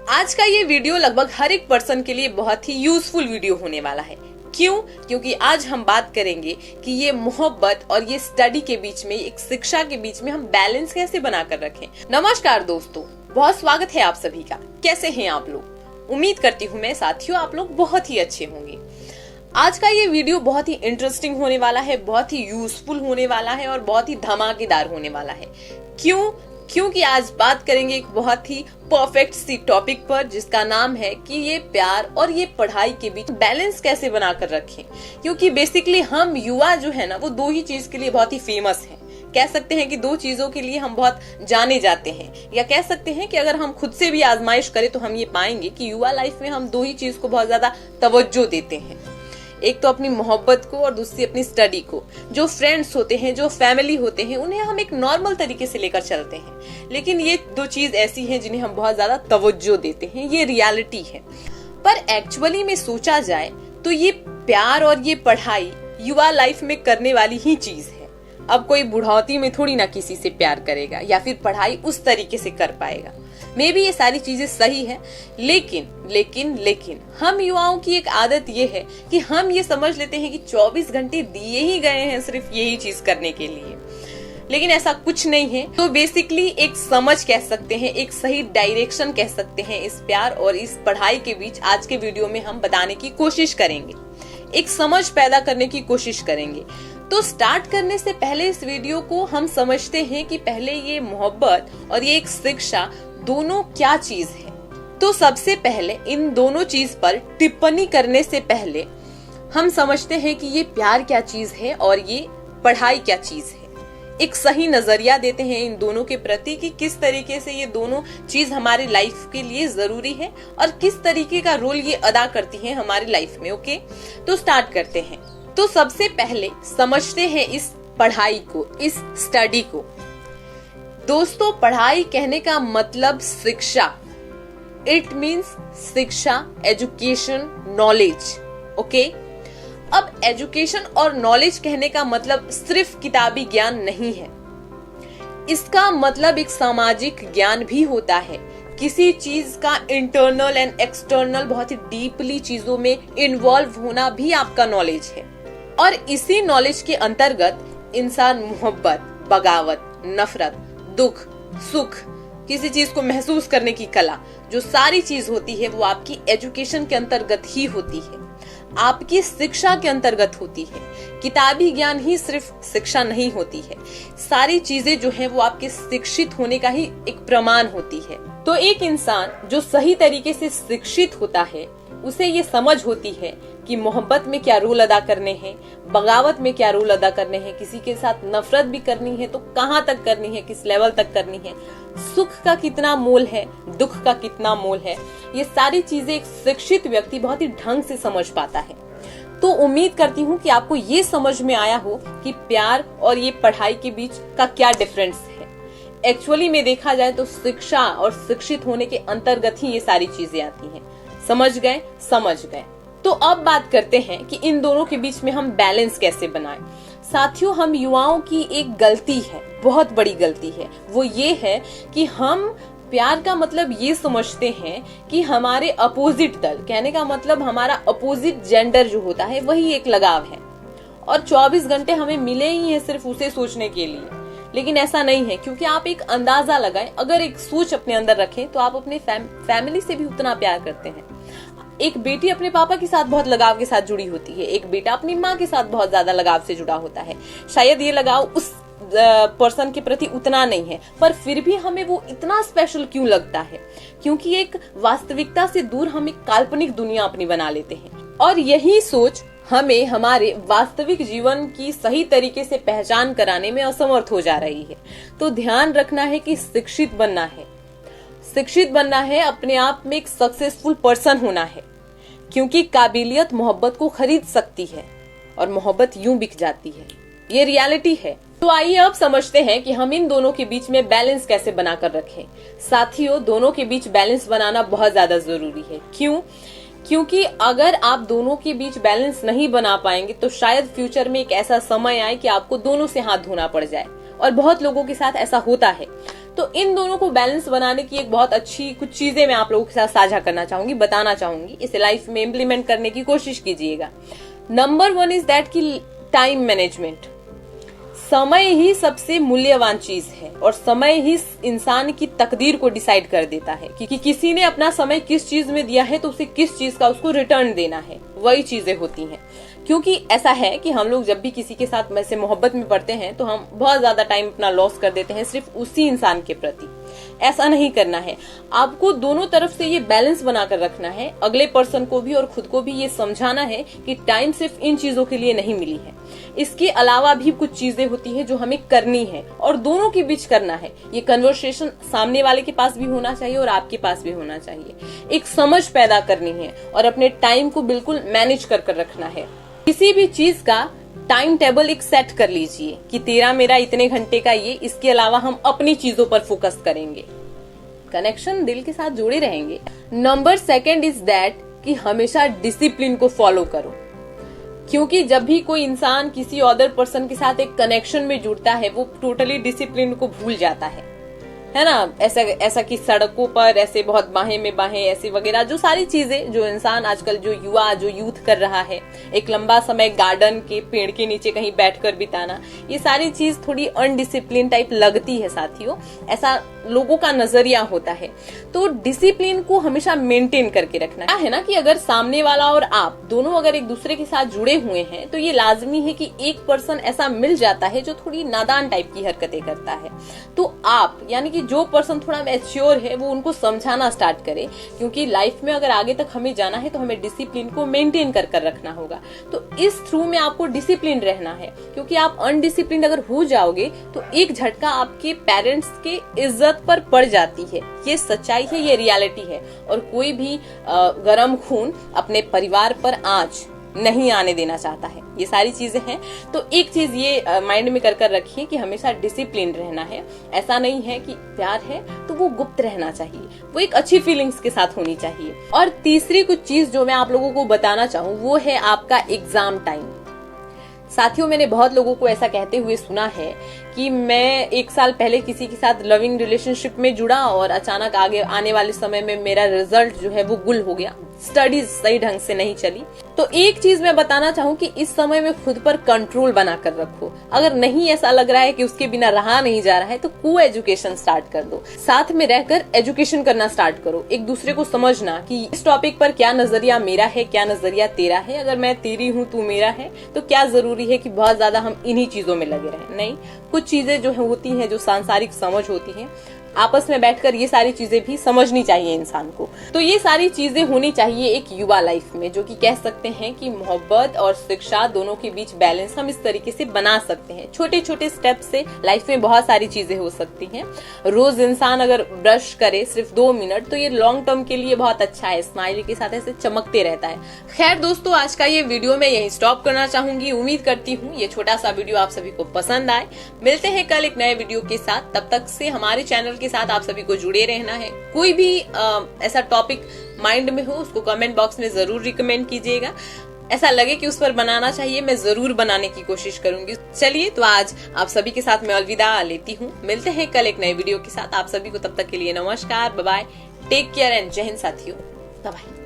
आज का ये वीडियो लगभग हर एक पर्सन के लिए बहुत ही यूजफुल वीडियो होने वाला है। क्यों? क्योंकि आज हम बात करेंगे कि ये मोहब्बत और ये स्टडी के बीच में, एक शिक्षा के बीच में हम बैलेंस कैसे बनाकर रखें। नमस्कार दोस्तों, बहुत स्वागत है आप सभी का। कैसे हैं आप लोग? उम्मीद करती हूँ मैं साथियों आप लोग बहुत ही अच्छे होंगे। आज का ये वीडियो बहुत ही इंटरेस्टिंग होने वाला है, बहुत ही यूजफुल होने वाला है और बहुत ही धमाकेदार होने वाला है। क्यों? क्योंकि आज बात करेंगे एक बहुत ही परफेक्ट सी टॉपिक पर, जिसका नाम है कि ये प्यार और ये पढ़ाई के बीच बैलेंस कैसे बनाकर रखें। क्योंकि बेसिकली हम युवा जो है ना, वो दो ही चीज के लिए बहुत ही फेमस हैं। कह सकते हैं कि दो चीजों के लिए हम बहुत जाने जाते हैं, या कह सकते हैं कि अगर हम खुद से भी आजमाइश करें तो हम ये पाएंगे कि युवा लाइफ में हम दो ही चीज को बहुत ज्यादा तवज्जो देते हैं। एक तो अपनी मोहब्बत को और दूसरी अपनी स्टडी को। जो फ्रेंड्स होते हैं, जो फैमिली होते हैं, उन्हें हम एक नॉर्मल तरीके से लेकर चलते हैं, लेकिन ये दो चीज ऐसी हैं जिन्हें हम बहुत ज्यादा तवज्जो देते हैं। ये रियलिटी है। पर एक्चुअली में सोचा जाए तो ये प्यार और ये पढ़ाई युवा लाइफ में करने वाली ही चीज है। अब कोई बुढ़ौती में थोड़ी ना किसी से प्यार करेगा या फिर पढ़ाई उस तरीके से कर पाएगा। मे भी ये सारी चीजें सही है, लेकिन हम युवाओं की एक आदत ये है कि हम ये समझ लेते हैं कि 24 घंटे दिए ही गए हैं सिर्फ यही चीज करने के लिए। लेकिन ऐसा कुछ नहीं है। तो बेसिकली एक समझ कह सकते हैं, एक सही डायरेक्शन कह सकते हैं इस प्यार और इस पढ़ाई के बीच आज के वीडियो में हम बताने की कोशिश करेंगे, एक समझ पैदा करने की कोशिश करेंगे। तो स्टार्ट करने से पहले इस वीडियो को हम समझते हैं कि पहले ये मोहब्बत और ये एक शिक्षा दोनों क्या चीज है। तो सबसे पहले इन दोनों चीज पर टिप्पणी करने से पहले हम समझते हैं कि ये प्यार क्या चीज है और ये पढ़ाई क्या चीज है। एक सही नजरिया देते हैं इन दोनों के प्रति कि किस तरीके से ये दोनों चीज हमारी लाइफ के लिए जरूरी है और किस तरीके का रोल ये अदा करती है हमारी लाइफ में। ओके, तो स्टार्ट करते हैं। तो सबसे पहले समझते हैं इस पढ़ाई को, इस स्टडी को। दोस्तों, पढ़ाई कहने का मतलब शिक्षा। इट मीन्स शिक्षा, एजुकेशन, नॉलेज। ओके, अब एजुकेशन और नॉलेज कहने का मतलब सिर्फ किताबी ज्ञान नहीं है। इसका मतलब एक सामाजिक ज्ञान भी होता है। किसी चीज का इंटरनल एंड एक्सटर्नल बहुत ही डीपली चीजों में इन्वॉल्व होना भी आपका नॉलेज है। और इसी नॉलेज के अंतर्गत इंसान मोहब्बत, बगावत, नफरत, दुख, सुख, किसी चीज को महसूस करने की कला, जो सारी चीज होती है वो आपकी एजुकेशन के अंतर्गत ही होती है, आपकी शिक्षा के अंतर्गत होती है। किताबी ज्ञान ही सिर्फ शिक्षा नहीं होती है। सारी चीजें जो है वो आपके शिक्षित होने का ही एक प्रमाण होती है। तो एक इंसान जो सही तरीके से शिक्षित होता है, उसे ये समझ होती है कि मोहब्बत में क्या रोल अदा करने हैं, बगावत में क्या रोल अदा करने हैं, किसी के साथ नफरत भी करनी है तो कहाँ तक करनी है, किस लेवल तक करनी है, सुख का कितना मोल है, दुख का कितना मोल है। ये सारी चीजें एक शिक्षित व्यक्ति बहुत ही ढंग से समझ पाता है। तो उम्मीद करती हूँ कि आपको ये समझ में आया हो कि प्यार और ये पढ़ाई के बीच का क्या डिफरेंस है। एक्चुअली में देखा जाए तो शिक्षा और शिक्षित होने के अंतर्गत ही ये सारी चीजें आती हैं। समझ गए? समझ गए। तो अब बात करते हैं कि इन दोनों के बीच में हम बैलेंस कैसे बनाएं। साथियों, हम युवाओं की एक गलती है, बहुत बड़ी गलती है, वो ये है कि हम प्यार का मतलब ये समझते हैं कि हमारे अपोजिट दल, कहने का मतलब हमारा अपोजिट जेंडर जो होता है वही एक लगाव है और 24 घंटे हमें मिले ही है सिर्फ उसे सोचने के लिए। लेकिन ऐसा नहीं है, क्योंकि आप एक अंदाजा लगाएं, अगर एक सोच अपने अंदर रखें तो आप अपने फैमिली से भी उतना प्यार करते हैं। एक बेटी अपने पापा के साथ बहुत लगाव के साथ जुड़ी होती है, एक बेटा अपनी माँ के साथ बहुत ज्यादा लगाव से जुड़ा होता है। शायद ये लगाव उस पर्सन के प्रति उतना नहीं है, पर फिर भी हमें वो इतना स्पेशल क्यों लगता है? क्योंकि एक वास्तविकता से दूर हम एक काल्पनिक दुनिया अपनी बना लेते हैं और यही सोच हमें हमारे वास्तविक जीवन की सही तरीके से पहचान कराने में असमर्थ हो जा रही है। तो ध्यान रखना है कि शिक्षित बनना है, शिक्षित बनना है, अपने आप में एक सक्सेसफुल पर्सन होना है। क्योंकि काबिलियत मोहब्बत को खरीद सकती है और मोहब्बत यूं बिक जाती है। ये रियलिटी है। तो आइए अब समझते हैं कि हम इन दोनों के बीच में बैलेंस कैसे बनाकर रखें। साथियों, दोनों के बीच बैलेंस बनाना बहुत ज्यादा जरूरी है। क्यों? क्योंकि अगर आप दोनों के बीच बैलेंस नहीं बना पाएंगे तो शायद फ्यूचर में एक ऐसा समय आए कि आपको दोनों से हाथ धोना पड़ जाए, और बहुत लोगों के साथ ऐसा होता है। तो इन दोनों को बैलेंस बनाने की एक बहुत अच्छी कुछ चीजें मैं आप लोगों के साथ साझा करना चाहूंगी, बताना चाहूंगी। इसे लाइफ में इम्प्लीमेंट करने की कोशिश कीजिएगा। नंबर 1 इज दैट कि टाइम मैनेजमेंट। समय ही सबसे मूल्यवान चीज है और समय ही इंसान की तकदीर को डिसाइड कर देता है कि किसी ने अपना समय किस चीज में दिया है तो उसे किस चीज का उसको रिटर्न देना है, वही चीजें होती हैं। क्योंकि ऐसा है कि हम लोग जब भी किसी के साथ वैसे मोहब्बत में पड़ते हैं तो हम बहुत ज्यादा टाइम अपना लॉस कर देते हैं सिर्फ उसी इंसान के प्रति। ऐसा नहीं करना है, आपको दोनों तरफ से ये बैलेंस बनाकर रखना है। अगले पर्सन को भी और खुद को भी ये समझाना है कि टाइम सिर्फ इन चीजों के लिए नहीं मिली है, इसके अलावा भी कुछ चीजें होती है जो हमें करनी है और दोनों के बीच करना है। ये कन्वर्सेशन सामने वाले के पास भी होना चाहिए और आपके पास भी होना चाहिए। एक समझ पैदा करनी है और अपने टाइम को बिल्कुल मैनेज कर रखना है। किसी भी चीज का टाइम टेबल एक सेट कर लीजिए कि तेरा मेरा इतने घंटे का ये, इसके अलावा हम अपनी चीजों पर फोकस करेंगे, कनेक्शन दिल के साथ जुड़े रहेंगे। नंबर 2 इज दैट कि हमेशा डिसिप्लिन को फॉलो करो। क्योंकि जब भी कोई इंसान किसी अदर पर्सन के साथ एक कनेक्शन में जुड़ता है वो टोटली डिसिप्लिन को भूल जाता है ना। ऐसा कि सड़कों पर ऐसे बहुत बाहें में बाहें ऐसे वगैरह जो सारी चीजें जो इंसान आजकल जो यूथ कर रहा है, एक लंबा समय गार्डन के पेड़ के नीचे कहीं बैठकर बिताना, ये सारी चीज थोड़ी अनडिसिप्लिन टाइप लगती है साथियों, ऐसा लोगों का नजरिया होता है। तो डिसिप्लिन को हमेशा मेंटेन करके रखना है ना कि अगर सामने वाला और आप दोनों अगर एक दूसरे के साथ जुड़े हुए हैं तो ये लाजमी है कि एक पर्सन ऐसा मिल जाता है जो थोड़ी नादान टाइप की हरकतें करता है। तो आप यानी कि जो पर्सन थोड़ा मैच्योर है वो उनको समझाना स्टार्ट करे, क्योंकि लाइफ में अगर आगे तक हमें जाना है तो हमें डिसिप्लिन को मेंटेन कर रखना होगा। तो इस थ्रू में आपको डिसिप्लिन रहना है, क्योंकि आप अनडिसिप्लिन अगर हो जाओगे तो एक झटका आपके पेरेंट्स के इज्जत पर पड़ जाती है। ये सच्चाई है, ये रियलिटी है। और कोई भी गरम खून अपने परिवार पर आंच नहीं आने देना चाहता है। ये सारी चीजें हैं। तो एक चीज ये माइंड में कर रखिए कि हमेशा डिसिप्लिन रहना है। ऐसा नहीं है कि प्यार है तो वो गुप्त रहना चाहिए, वो एक अच्छी फीलिंग्स के साथ होनी चाहिए। और तीसरी कुछ चीज जो मैं आप लोगों को बताना चाहूँ वो है आपका एग्जाम टाइम। साथियों, मैंने बहुत लोगों को ऐसा कहते हुए सुना है कि मैं 1 साल पहले किसी के साथ लविंग रिलेशनशिप में जुड़ा और अचानक आगे आने वाले समय में मेरा रिजल्ट जो है वो गुल हो गया, स्टडीज सही ढंग से नहीं चली। तो एक चीज मैं बताना चाहूँ कि इस समय में खुद पर कंट्रोल बनाकर रखो। अगर नहीं ऐसा लग रहा है कि उसके बिना रहा नहीं जा रहा है तो को एजुकेशन स्टार्ट कर दो, साथ में रहकर एजुकेशन करना स्टार्ट करो। एक दूसरे को समझना कि इस टॉपिक पर क्या नजरिया मेरा है, क्या नजरिया तेरा है। अगर मैं तेरी हूँ तू मेरा है तो क्या जरूरी है कि बहुत ज्यादा हम इन्हीं चीजों में लगे रहें। नहीं, कुछ चीजें जो होती हैं जो सांसारिक समझ होती हैं, आपस में बैठकर ये सारी चीजें भी समझनी चाहिए इंसान को। तो ये सारी चीजें होनी चाहिए एक युवा लाइफ में, जो कि कह सकते हैं कि मोहब्बत और शिक्षा दोनों के बीच बैलेंस हम इस तरीके से बना सकते हैं। छोटे छोटे स्टेप से लाइफ में बहुत सारी चीजें हो सकती हैं। रोज इंसान अगर ब्रश करे सिर्फ 2 मिनट तो ये लॉन्ग टर्म के लिए बहुत अच्छा है, स्माइली के साथ ऐसे चमकते रहता है। खैर दोस्तों, आज का ये वीडियो मैं यहीं स्टॉप करना चाहूंगी। उम्मीद करती हूँ ये छोटा सा वीडियो आप सभी को पसंद आए। मिलते हैं कल एक नए वीडियो के साथ। तब तक से हमारे चैनल के साथ आप सभी को जुड़े रहना है। कोई भी ऐसा टॉपिक माइंड में हो उसको कमेंट बॉक्स में जरूर रिकमेंड कीजिएगा। ऐसा लगे कि उस पर बनाना चाहिए, मैं जरूर बनाने की कोशिश करूंगी। चलिए, तो आज आप सभी के साथ मैं अलविदा लेती हूँ। मिलते हैं कल एक नए वीडियो के साथ। आप सभी को तब तक के लिए नमस्कार, bye bye, take care and जय हिंद साथियों, बाय बाय।